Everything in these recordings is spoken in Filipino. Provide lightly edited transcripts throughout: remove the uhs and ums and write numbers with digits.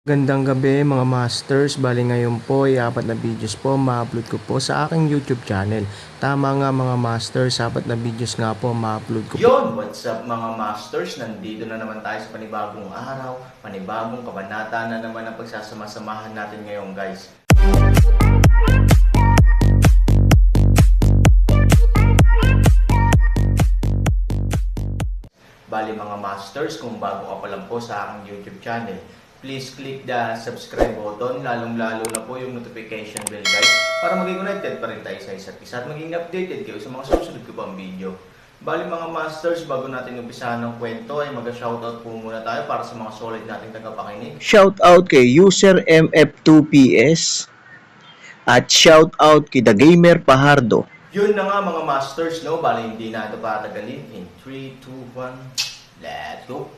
Gandang gabi mga masters, bali ngayon po ay 4 na videos po ma-upload ko po sa aking YouTube channel. Tama nga mga masters, 4 na videos nga po ma-upload ko po. Yon, what's up mga masters? Nandito na naman tayo sa panibagong araw, panibagong kabanata na naman ang pagsasama-samahan natin ngayon guys. Bali mga masters, kung bago ka pa lang po sa aking YouTube channel, please click the subscribe button, lalong-lalo na po yung notification bell guys, para maging connected pa rin tayo sa isa't isa at maging updated kayo sa mga susunod ko pang video. Bali mga masters, bago natin umpisahan ng kwento ay mag-shoutout po muna tayo para sa mga solid nating tagapakinig. Shoutout kay user MF2PS at shoutout kay The Gamer Pahardo. Yun na nga mga masters, no? Bali hindi na ito patagalin. In 3, 2, 1, let's go!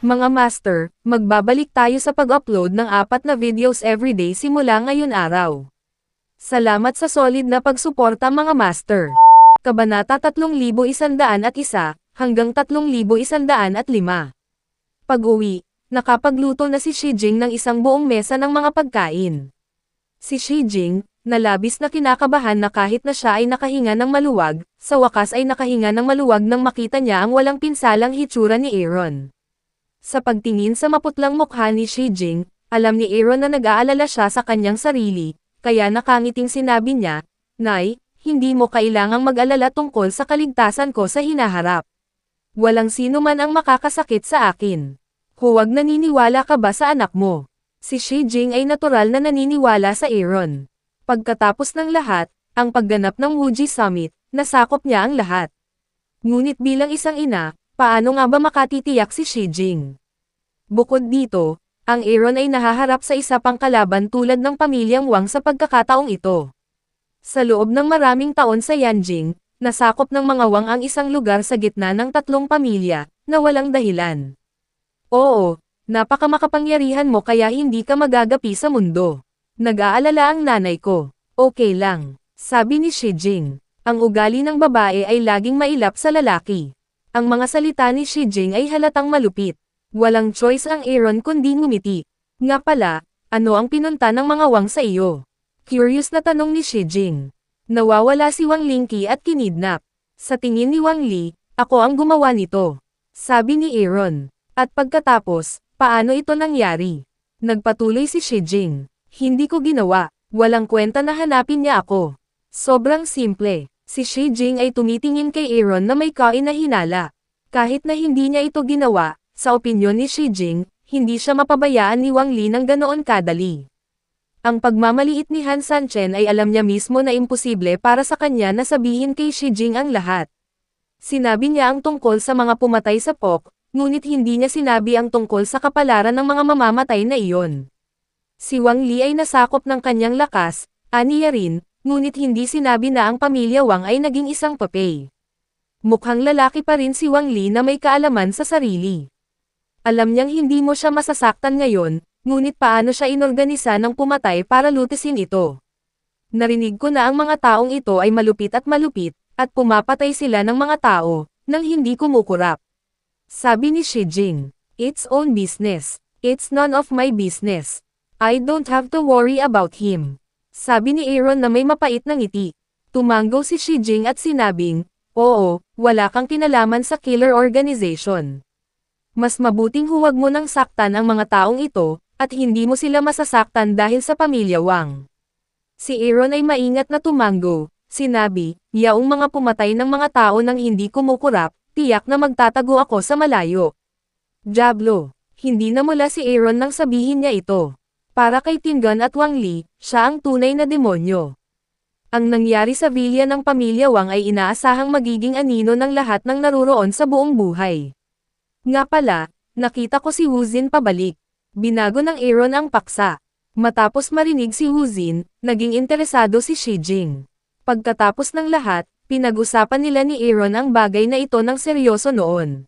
Mga master, magbabalik tayo sa pag-upload ng 4 na videos everyday simula ngayon araw. Salamat sa solid na pagsuporta mga master. Kabanata 3101 hanggang 3105. Pag-uwi, nakapagluto na si Shijing ng isang buong mesa ng mga pagkain. Si Shijing, na labis na kinakabahan na kahit na siya ay nakahinga ng maluwag, sa wakas ay nakahinga ng maluwag nang makita niya ang walang pinsalang hitsura ni Aaron. Sa pagtingin sa maputlang mukha ni Shijing, alam ni Aaron na nag-aalala siya sa kanyang sarili, kaya nakangiting sinabi niya, "Nay, hindi mo kailangang mag-alala tungkol sa kaligtasan ko sa hinaharap. Walang sino man ang makakasakit sa akin. Huwag naniniwala ka ba sa anak mo?" Si Shijing ay natural na naniniwala sa Aaron. Pagkatapos ng lahat, ang pagganap ng Wuji Summit, nasakop niya ang lahat. Ngunit bilang isang ina, paano nga ba makatitiyak si Shijing? Bukod dito, ang Aaron ay nahaharap sa isa pang kalaban tulad ng pamilyang Wang sa pagkakataong ito. Sa loob ng maraming taon sa Yanjing, nasakop ng mga Wang ang isang lugar sa gitna ng 3 pamilya, na walang dahilan. Oo, napakamakapangyarihan mo kaya hindi ka magagapi sa mundo. Nag-aalala ang nanay ko. Okay lang, sabi ni Shijing. Ang ugali ng babae ay laging mailap sa lalaki. Ang mga salita ni Shijing ay halatang malupit. Walang choice ang Aaron kundi ngumiti. Nga pala, ano ang pinunta ng mga Wang sa iyo? Curious na tanong ni Shijing. Nawawala si Wang Lingqi at kinidnap. Sa tingin ni Wang Li, ako ang gumawa nito. Sabi ni Aaron. At pagkatapos, paano ito nangyari? Nagpatuloy si Shijing. Hindi ko ginawa. Walang kwenta na hanapin niya ako. Sobrang simple. Si Shijing ay tumitingin kay Aaron na may kainahinala. Kahit na hindi niya ito ginawa, sa opinyon ni Shijing, hindi siya mapabayaan ni Wang Li ng ganoon kadali. Ang pagmamaliit ni Han Sanchen ay alam niya mismo na imposible para sa kanya na sabihin kay Shijing ang lahat. Sinabi niya ang tungkol sa mga pumatay sa Pok, ngunit hindi niya sinabi ang tungkol sa kapalaran ng mga mamamatay na iyon. Si Wang Li ay nasakop ng kanyang lakas, aniya rin, ngunit hindi sinabi na ang pamilya Wang ay naging isang papay. Mukhang lalaki pa rin si Wang Li na may kaalaman sa sarili. Alam niyang hindi mo siya masasaktan ngayon, ngunit paano siya inorganisa ng pumatay para lutisin ito? Narinig ko na ang mga taong ito ay malupit at pumapatay sila ng mga tao, nang hindi kumukurap. Sabi ni Shijing, "It's own business. It's none of my business. I don't have to worry about him." Sabi ni Aaron na may mapait na ngiti. Tumanggaw si Shijing at sinabing, "Oo, wala kang kinalaman sa killer organization. Mas mabuting huwag mo nang saktan ang mga taong ito, at hindi mo sila masasaktan dahil sa pamilya Wang." Si Aaron ay maingat na tumanggo. Sinabi, "Yaong mga pumatay ng mga tao nang hindi kumukurap, tiyak na magtatago ako sa malayo." Diablo, hindi namula si Aaron nang sabihin niya ito. Para kay Tingan at Wang Li, siya ang tunay na demonyo. Ang nangyari sa villa ng pamilya Wang ay inaasahang magiging anino ng lahat ng naruroon sa buong buhay. Nga pala, nakita ko si Wuzin pabalik. Binago ng Aaron ang paksa. Matapos marinig si Wuzin, naging interesado si Shijing. Pagkatapos ng lahat, pinag-usapan nila ni Aaron ang bagay na ito ng seryoso noon.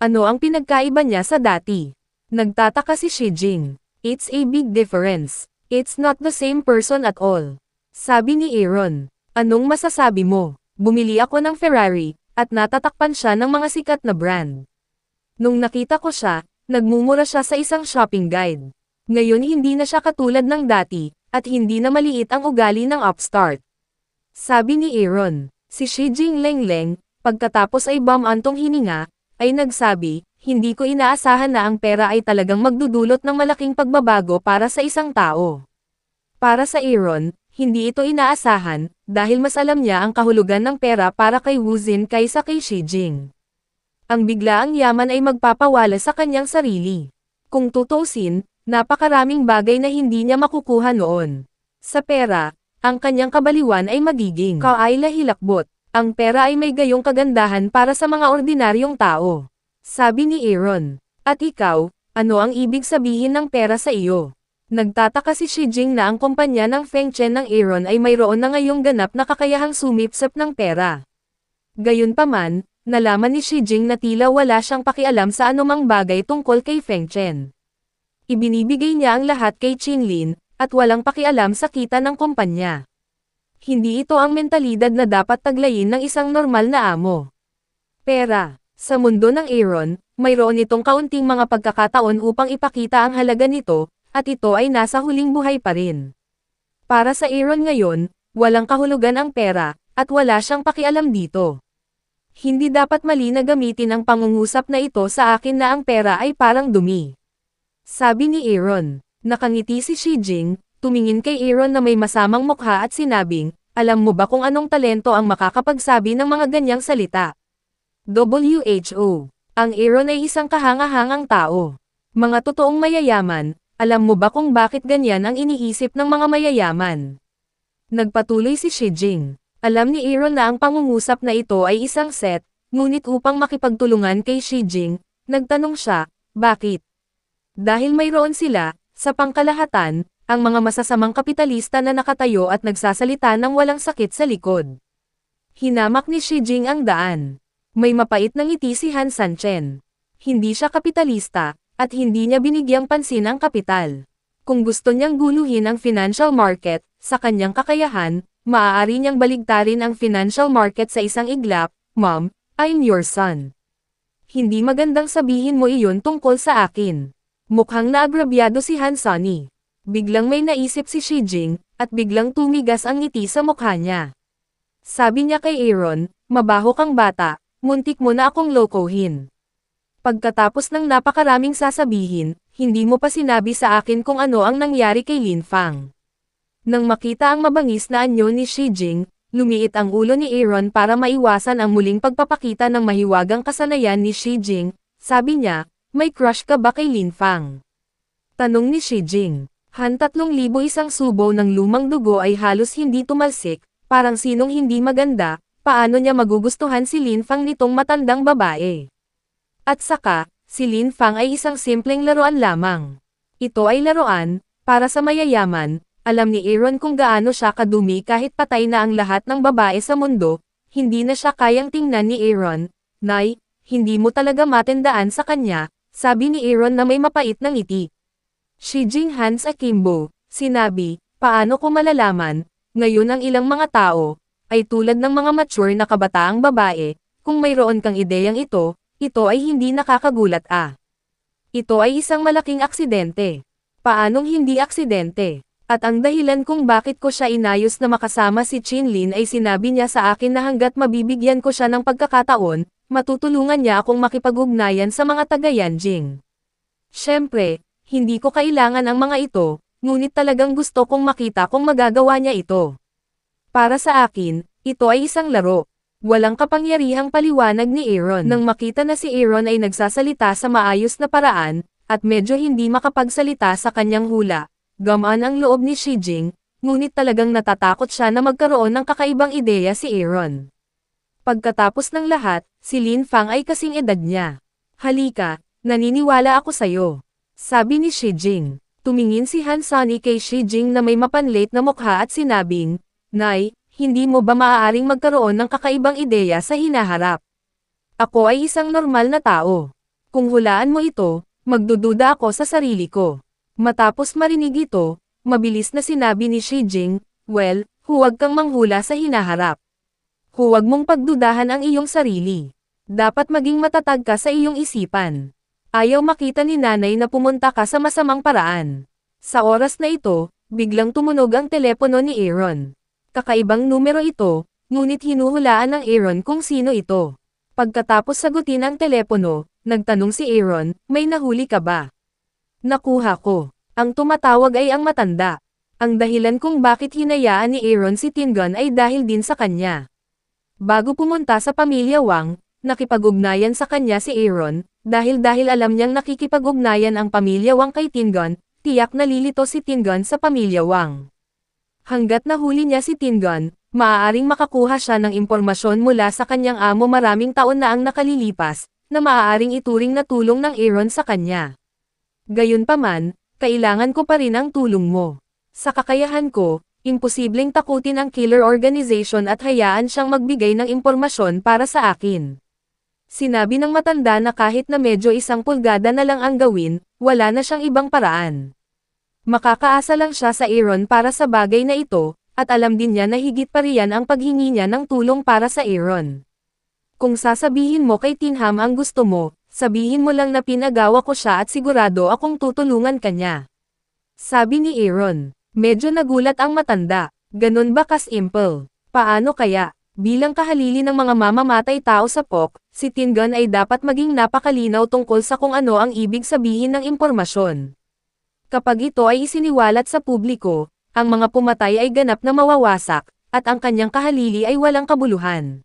Ano ang pinagkaiba niya sa dati? Nagtataka si Shijing. It's a big difference. It's not the same person at all. Sabi ni Aaron. Anong masasabi mo? Bumili ako ng Ferrari, at natatakpan siya ng mga sikat na brand. Nung nakita ko siya, Nagmumura siya sa isang shopping guide. Ngayon hindi na siya katulad ng dati, at hindi na maliit ang ugali ng upstart. Sabi ni Aaron, si Shijing Lengleng, pagkatapos ay bumantong hininga, ay nagsabi, hindi ko inaasahan na ang pera ay talagang magdudulot ng malaking pagbabago para sa isang tao. Para sa Aaron, hindi ito inaasahan, dahil mas alam niya ang kahulugan ng pera para kay Wu Xin kaysa kay Shijing. Ang biglaang yaman ay magpapawala sa kanyang sarili. Kung tutuusin, napakaraming bagay na hindi niya makukuha noon. Sa pera, ang kanyang kabaliwan ay magiging kaayla hilakbot. Ang pera ay may gayong kagandahan para sa mga ordinaryong tao. Sabi ni Aaron. At ikaw, ano ang ibig sabihin ng pera sa iyo? Nagtataka si Shijing na ang kumpanya ng Feng Chen ng Aaron ay mayroon na ngayong ganap na kakayahang sumipsip ng pera. Gayunpaman, nalaman ni Shijing na tila wala siyang pakialam sa anumang bagay tungkol kay Feng Chen. Ibinibigay niya ang lahat kay Qinlin, at walang pakialam sa kita ng kumpanya. Hindi ito ang mentalidad na dapat taglayin ng isang normal na amo. Pera. Sa mundo ng Aaron, mayroon itong kaunting mga pagkakataon upang ipakita ang halaga nito, at ito ay nasa huling buhay pa rin. Para sa Aaron ngayon, walang kahulugan ang pera, at wala siyang pakialam dito. Hindi dapat mali na gamitin ang pangungusap na ito sa akin na ang pera ay parang dumi. Sabi ni Aaron. Nakangiti si Shijing, tumingin kay Aaron na may masamang mukha at sinabing, alam mo ba kung anong talento ang makakapagsabi ng mga ganyang salita? WHO. Ang Aaron ay isang kahanga-hangang tao. Mga totoong mayayaman, alam mo ba kung bakit ganyan ang iniisip ng mga mayayaman? Nagpatuloy si Shijing. Alam ni Aaron na ang pangungusap na ito ay isang set, ngunit upang makipagtulungan kay Shijing, nagtanong siya, bakit? Dahil mayroon sila, sa pangkalahatan, ang mga masasamang kapitalista na nakatayo at nagsasalita ng walang sakit sa likod. Hinamak ni Shijing ang daan. May mapait na ngiti si Han Sanchen. Hindi siya kapitalista, at hindi niya binigyang pansin ang kapital. Kung gusto niyang guluhin ang financial market, sa kanyang kakayahan, maaari niyang baligtarin ang financial market sa isang iglap, Mom, I'm your son. Hindi magandang sabihin mo iyon tungkol sa akin. Mukhang naagrabyado si Han Sunny. Biglang may naisip si Shijing, at biglang tumigas ang ngiti sa mukha niya. Sabi niya kay Aaron, mabaho kang bata, muntik mo na akong lokohin. Pagkatapos ng napakaraming sasabihin, hindi mo pa sinabi sa akin kung ano ang nangyari kay Lin Fang. Nang makita ang mabangis na anyo ni Shijing, lumiit ang ulo ni Aaron para maiwasan ang muling pagpapakita ng mahiwagang kasanayan ni Shijing. Sabi niya, may crush ka ba kay Lin Fang? Tanong ni Shijing. Han 3,000 isang subo ng lumang dugo ay halos hindi tumalsik, parang sinong hindi maganda, paano niya magugustuhan si Lin Fang nitong matandang babae? At saka, si Lin Fang ay isang simpleng laruan lamang. Ito ay laruan, para sa mayayaman, alam ni Aaron kung gaano siya kadumi kahit patay na ang lahat ng babae sa mundo, hindi na siya kayang tingnan ni Aaron. Nay, hindi mo talaga matandaan sa kanya, sabi ni Aaron na may mapait na ngiti. Shijing hands akimbo, sinabi, paano ko malalaman, ngayon ang ilang mga tao, ay tulad ng mga mature na kabataang babae, kung mayroon kang ideyang ito ay hindi nakakagulat Ito ay isang malaking aksidente. Paanong hindi aksidente? At ang dahilan kung bakit ko siya inayos na makasama si Qinlin ay sinabi niya sa akin na hanggat mabibigyan ko siya ng pagkakataon, matutulungan niya akong makipag-ugnayan sa mga taga-Yanjing. Siyempre, hindi ko kailangan ang mga ito, ngunit talagang gusto kong makita kung magagawa niya ito. Para sa akin, ito ay isang laro. Walang kapangyarihang paliwanag ni Aaron. Nang makita na si Aaron ay nagsasalita sa maayos na paraan, at medyo hindi makapagsalita sa kanyang hula, gamaan ang loob ni Shijing, ngunit talagang natatakot siya na magkaroon ng kakaibang ideya si Aaron. Pagkatapos ng lahat, si Lin Fang ay kasing edad niya. Halika, naniniwala ako sa'yo. Sabi ni Shijing. Tumingin si Han Sunny kay Shijing na may mapanlate na mukha at sinabing, Nay, hindi mo ba maaaring magkaroon ng kakaibang ideya sa hinaharap? Ako ay isang normal na tao. Kung hulaan mo ito, magdududa ako sa sarili ko. Matapos marinig ito, mabilis na sinabi ni Shijing, well, huwag kang manghula sa hinaharap. Huwag mong pagdudahan ang iyong sarili. Dapat maging matatag ka sa iyong isipan. Ayaw makita ni nanay na pumunta ka sa masamang paraan. Sa oras na ito, biglang tumunog ang telepono ni Aaron. Kakaibang numero ito, ngunit hinuhulaan ng Aaron kung sino ito. Pagkatapos sagutin ang telepono, nagtanong si Aaron, may nahuli ka ba? Nakuha ko. Ang tumatawag ay ang matanda. Ang dahilan kung bakit hinayaan ni Aaron si Tingon ay dahil din sa kanya. Bago pumunta sa pamilya Wang, nakipag-ugnayan sa kanya si Aaron, dahil alam niyang nakikipag-ugnayan ang pamilya Wang kay Tingon, tiyak nalilito si Tingon sa pamilya Wang. Hanggat nahuli niya si Tingon, maaaring makakuha siya ng impormasyon mula sa kanyang amo maraming taon na ang nakalilipas, na maaaring ituring na tulong ng Aaron sa kanya. Gayunpaman, kailangan ko pa rin ang tulong mo. Sa kakayahan ko, imposibleng takutin ang killer organization at hayaan siyang magbigay ng impormasyon para sa akin. Sinabi ng matanda na kahit na medyo 1 pulgada na lang ang gawin, wala na siyang ibang paraan. Makakaasa lang siya sa Aaron para sa bagay na ito, at alam din niya na higit pa riyan ang paghingi niya ng tulong para sa Aaron. Kung sasabihin mo kay Tinham ang gusto mo, sabihin mo lang na pinagawa ko siya at sigurado akong tutulungan kanya. Sabi ni Aaron. Medyo nagulat ang matanda. Ganun ba kasimple? Paano kaya? Bilang kahalili ng mga mamamatay tao sa POC, si Tingon ay dapat maging napakalinaw tungkol sa kung ano ang ibig sabihin ng impormasyon. Kapag ito ay isiniwalat sa publiko, ang mga pumatay ay ganap na mawawasak, at ang kanyang kahalili ay walang kabuluhan.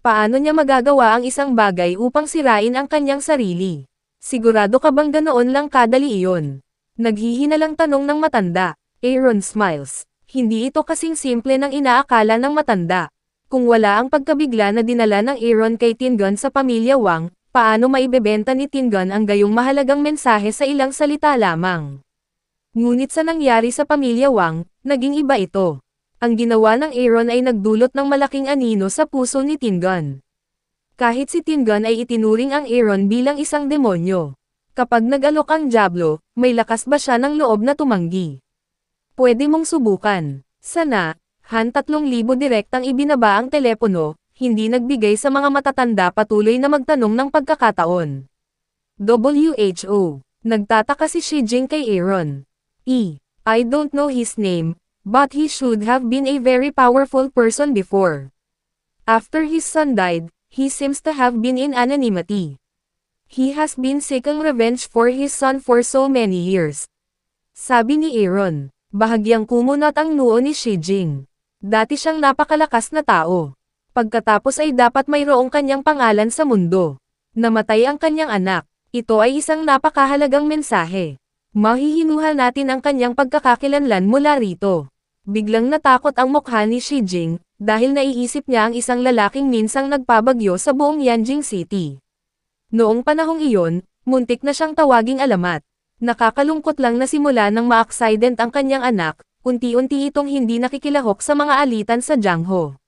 Paano niya magagawa ang isang bagay upang sirain ang kanyang sarili? Sigurado ka bang ganoon lang kadali iyon? Naghihinalang tanong ng matanda. Aaron smiles. Hindi ito kasing simple ng inaakala ng matanda. Kung wala ang pagkabigla na dinala ng Aaron kay Tingon sa pamilya Wang, paano maibebenta ni Tingon ang gayong mahalagang mensahe sa ilang salita lamang? Ngunit sa nangyari sa pamilya Wang, naging iba ito. Ang ginawa ng Aaron ay nagdulot ng malaking anino sa puso ni Tingon. Kahit si Tingon ay itinuring ang Aaron bilang isang demonyo. Kapag nag-alok ang Diablo, may lakas ba siya ng loob na tumanggi? Pwede mong subukan. Sana, Han 3,000 direktang ibinaba ang telepono, hindi nagbigay sa mga matatanda patuloy na magtanong ng pagkakataon. WHO. Nagtataka si Shijing kay Aaron. I don't know his name, but he should have been a very powerful person before. After his son died, he seems to have been in anonymity. He has been seeking revenge for his son for so many years. Sabi ni Aaron. Bahagyang kumunat ang noo ni Shijing. Dati siyang napakalakas na tao. Pagkatapos ay dapat mayroong kanyang pangalan sa mundo. Namatay ang kanyang anak. Ito ay isang napakahalagang mensahe. Mahihinuha natin ang kanyang pagkakakilanlan mula rito. Biglang natakot ang mukha ni Shijing, dahil naiisip niya ang isang lalaking minsang nagpabagyo sa buong Yanjing City. Noong panahong iyon, muntik na siyang tawaging alamat. Nakakalungkot lang na simula nang ma-accident ang kanyang anak, unti-unti itong hindi nakikilahok sa mga alitan sa Jiangho.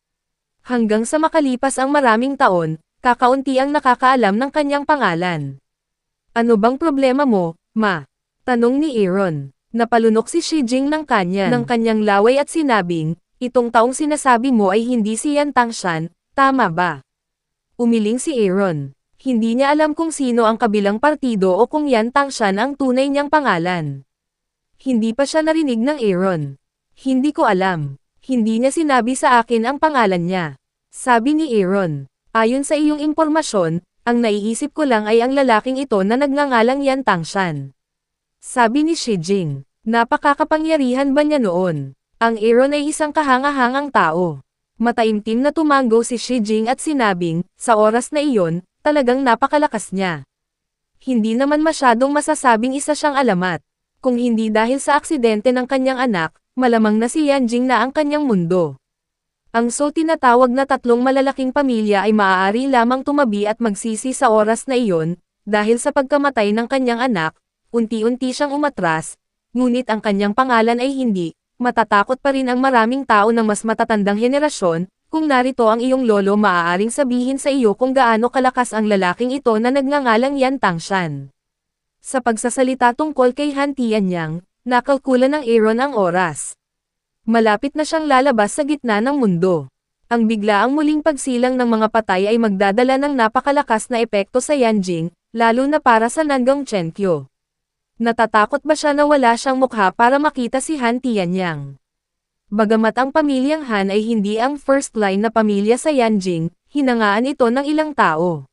Hanggang sa makalipas ang maraming taon, kakaunti ang nakakaalam ng kanyang pangalan. Ano bang problema mo, ma? Tanong ni Aaron. Napalunok si Shijing ng kanyang laway at sinabing, itong taong sinasabi mo ay hindi si Yan Tangshan, tama ba? Umiling si Aaron. Hindi niya alam kung sino ang kabilang partido o kung Yan Tangshan ang tunay niyang pangalan. Hindi pa siya narinig ng Aaron. Hindi ko alam. Hindi niya sinabi sa akin ang pangalan niya. Sabi ni Aaron. Ayon sa iyong impormasyon, ang naiisip ko lang ay ang lalaking ito na nagngangalang Yan Tangshan. Sabi ni Shijing. Napakakapangyarihan ba niya noon? Ang Aaron ay isang kahanga-hangang tao. Mataimtim na tumango si Shijing at sinabing, sa oras na iyon, talagang napakalakas niya. Hindi naman masyadong masasabing isa siyang alamat. Kung hindi dahil sa aksidente ng kanyang anak, malamang na si Yanjing na ang kanyang mundo. Ang tinatawag na 3 malalaking pamilya ay maaari lamang tumabi at magsisi sa oras na iyon, dahil sa pagkamatay ng kanyang anak, unti-unti siyang umatras, ngunit ang kanyang pangalan ay hindi, matatakot pa rin ang maraming tao ng mas matatandang henerasyon. Kung narito ang iyong lolo, maaaring sabihin sa iyo kung gaano kalakas ang lalaking ito na nagngangalang Yan Tangshan. Sa pagsasalita tungkol kay Han Tianyang, nakalkula ng Aaron ang oras. Malapit na siyang lalabas sa gitna ng mundo. Ang biglaang muling pagsilang ng mga patay ay magdadala ng napakalakas na epekto sa Yanjing, lalo na para sa Nanggong Chenkyo. Natatakot ba siya na wala siyang mukha para makita si Han Tianyang? Bagamat ang pamilyang Han ay hindi ang first line na pamilya sa Yanjing, hinangaan ito ng ilang tao.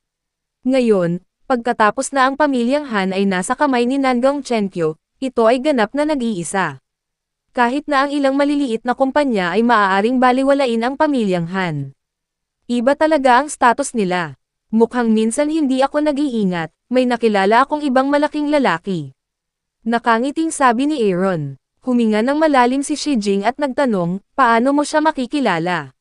Ngayon, pagkatapos na ang pamilyang Han ay nasa kamay ni Nanggong Chenkyo, ito ay ganap na nag-iisa. Kahit na ang ilang maliliit na kumpanya ay maaaring baliwalain ang pamilyang Han. Iba talaga ang status nila. Mukhang minsan hindi ako nag-iingat, may nakilala akong ibang malaking lalaki. Nakangiting sabi ni Aaron. Huminga ng malalim si Shi Jing at nagtanong, paano mo siya makikilala?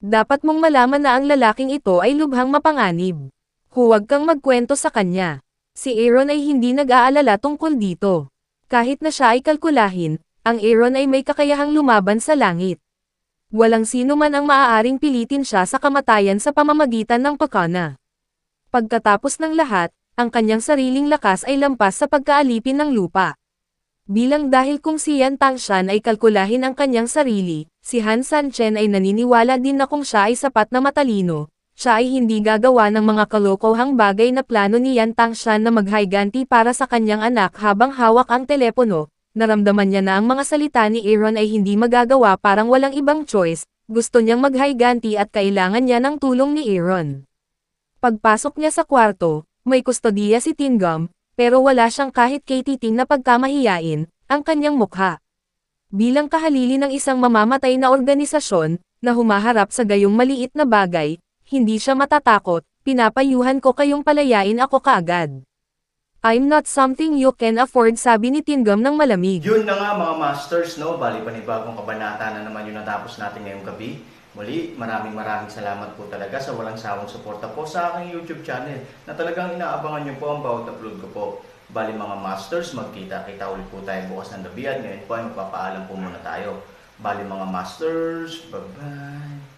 Dapat mong malaman na ang lalaking ito ay lubhang mapanganib. Huwag kang magkwento sa kanya. Si Aaron ay hindi nag-aalala tungkol dito. Kahit na siya ay kalkulahin, ang Aaron ay may kakayahang lumaban sa langit. Walang sino man ang maaaring pilitin siya sa kamatayan sa pamamagitan ng pakana. Pagkatapos ng lahat, ang kanyang sariling lakas ay lampas sa pagkaalipin ng lupa. Bilang dahil kung si Yan Tangshan ay kalkulahin ang kanyang sarili, si Han Sanchen ay naniniwala din na kung siya ay sapat na matalino, siya ay hindi gagawa ng mga kalokohang bagay na plano ni Yan Tangshan na maghayganti para sa kanyang anak habang hawak ang telepono. Naramdaman niya na ang mga salita ni Aaron ay hindi magagawa, parang walang ibang choice, gusto niyang maghayganti at kailangan niya ng tulong ni Aaron. Pagpasok niya sa kwarto, may kustodiya si Tingum, pero wala siyang kahit katiting na pagkamahiyain, ang kanyang mukha. Bilang kahalili ng isang mamamatay na organisasyon, na humaharap sa gayong maliit na bagay, hindi siya matatakot, pinapayuhan ko kayong palayain ako kaagad. I'm not something you can afford, sabi ni Tingum ng malamig. Yun na nga mga masters, no? Bali panibagong kabanata na naman yung natapos natin ngayong gabi. Muli, maraming salamat po talaga sa walang sawang suporta po sa aking YouTube channel na talagang inaabangan nyo po ang bawat upload ko po. Bali mga masters, magkita-kita ulit po tayo bukas ng gabi at ngayon po ay magpapaalam po muna tayo. Bali mga masters, bye-bye!